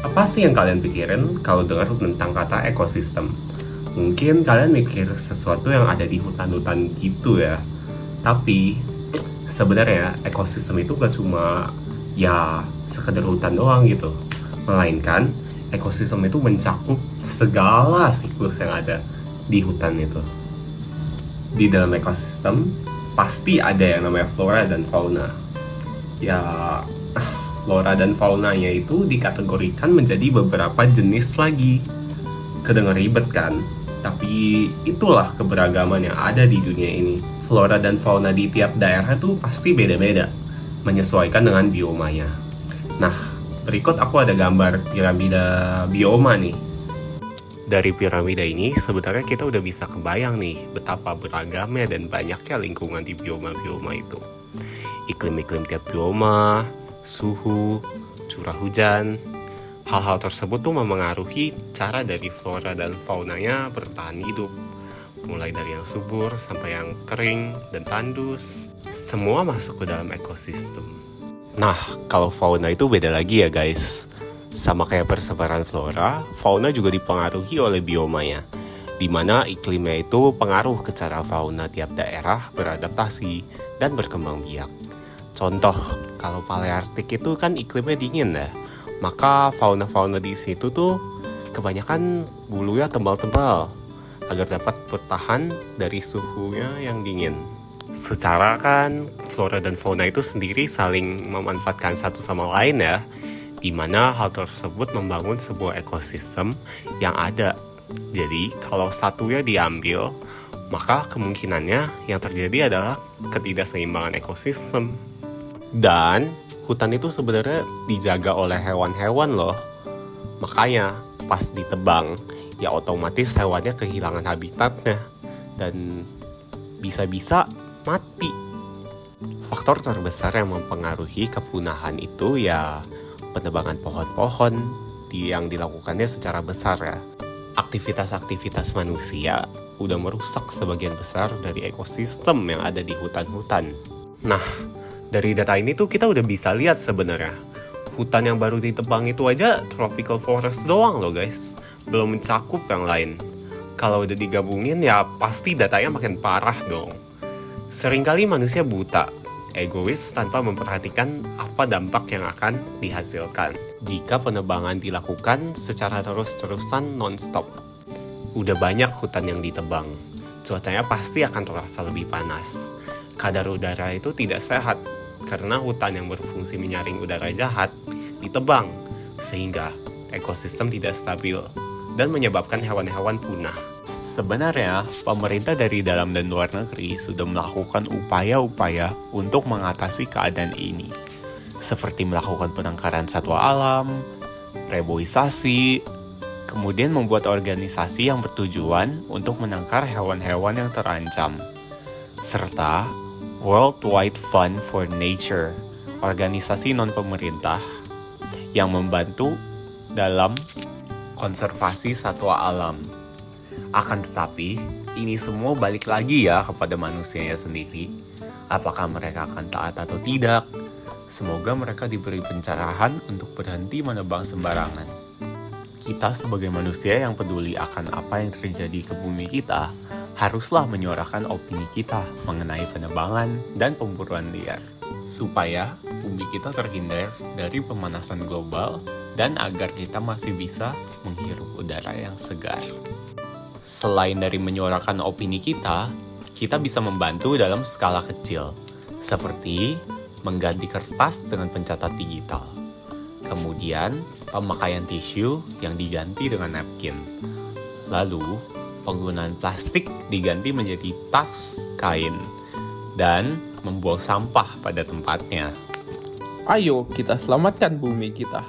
Apa sih yang kalian pikirin kalau dengar tentang kata ekosistem? Mungkin kalian mikir sesuatu yang ada di hutan-hutan gitu ya. Tapi sebenarnya ekosistem itu gak cuma ya sekedar hutan doang gitu. Melainkan ekosistem itu mencakup segala siklus yang ada di hutan itu. Di dalam ekosistem pasti ada yang namanya flora dan fauna. Ya, flora dan faunanya itu dikategorikan menjadi beberapa jenis lagi. Kedengar ribet kan? Tapi itulah keberagaman yang ada di dunia ini. Flora dan fauna di tiap daerah tuh pasti beda-beda, menyesuaikan dengan biomanya. Nah, berikut aku ada gambar piramida bioma nih. Dari piramida ini sebenarnya kita udah bisa kebayang nih betapa beragamnya dan banyaknya lingkungan di bioma-bioma itu. Iklim-iklim tiap bioma, suhu, curah hujan, hal-hal tersebut tuh memengaruhi cara dari flora dan faunanya bertahan hidup. Mulai dari yang subur sampai yang kering dan tandus, semua masuk ke dalam ekosistem. Nah, kalau fauna itu beda lagi ya guys. Sama kayak persebaran flora, fauna juga dipengaruhi oleh biomanya, di mana iklimnya itu pengaruh ke cara fauna tiap daerah beradaptasi dan berkembang biak. Contoh, kalau Palearktik itu kan iklimnya dingin ya, maka fauna-fauna di situ tuh kebanyakan bulunya tebal-tebal agar dapat bertahan dari suhunya yang dingin. Secara kan flora dan fauna itu sendiri saling memanfaatkan satu sama lain ya, di mana hal tersebut membangun sebuah ekosistem yang ada. Jadi kalau satunya diambil, maka kemungkinannya yang terjadi adalah ketidakseimbangan ekosistem. Dan hutan itu sebenarnya dijaga oleh hewan-hewan loh. Makanya pas ditebang, ya otomatis hewannya kehilangan habitatnya dan bisa-bisa mati. Faktor terbesar yang mempengaruhi kepunahan itu ya penebangan pohon-pohon yang dilakukannya secara besar ya. Aktivitas-aktivitas manusia udah merusak sebagian besar dari ekosistem yang ada di hutan-hutan. Nah, dari data ini tuh kita udah bisa lihat sebenarnya hutan yang baru ditebang itu aja tropical forest doang loh guys, belum mencakup yang lain. Kalau udah digabungin ya pasti datanya makin parah dong. Seringkali manusia buta, egois tanpa memperhatikan apa dampak yang akan dihasilkan jika penebangan dilakukan secara terus-terusan non-stop. Udah banyak hutan yang ditebang, cuacanya pasti akan terasa lebih panas. Kadar udara itu tidak sehat karena hutan yang berfungsi menyaring udara jahat ditebang, sehingga ekosistem tidak stabil dan menyebabkan hewan-hewan punah. Sebenarnya, pemerintah dari dalam dan luar negeri sudah melakukan upaya-upaya untuk mengatasi keadaan ini, seperti melakukan penangkaran satwa alam, reboisasi, kemudian membuat organisasi yang bertujuan untuk menangkar hewan-hewan yang terancam, serta World Wide Fund for Nature, organisasi non-pemerintah yang membantu dalam konservasi satwa alam. Akan tetapi, ini semua balik lagi ya kepada manusianya sendiri. Apakah mereka akan taat atau tidak? Semoga mereka diberi pencerahan untuk berhenti menebang sembarangan. Kita sebagai manusia yang peduli akan apa yang terjadi ke bumi kita, haruslah menyuarakan opini kita mengenai penebangan dan pemburuan liar, supaya bumi kita terhindar dari pemanasan global dan agar kita masih bisa menghirup udara yang segar. Selain dari menyuarakan opini kita bisa membantu dalam skala kecil, seperti mengganti kertas dengan pencatat digital. Kemudian, pemakaian tisu yang diganti dengan napkin. Lalu, penggunaan plastik diganti menjadi tas, kain, dan membuang sampah pada tempatnya. Ayo kita selamatkan bumi kita.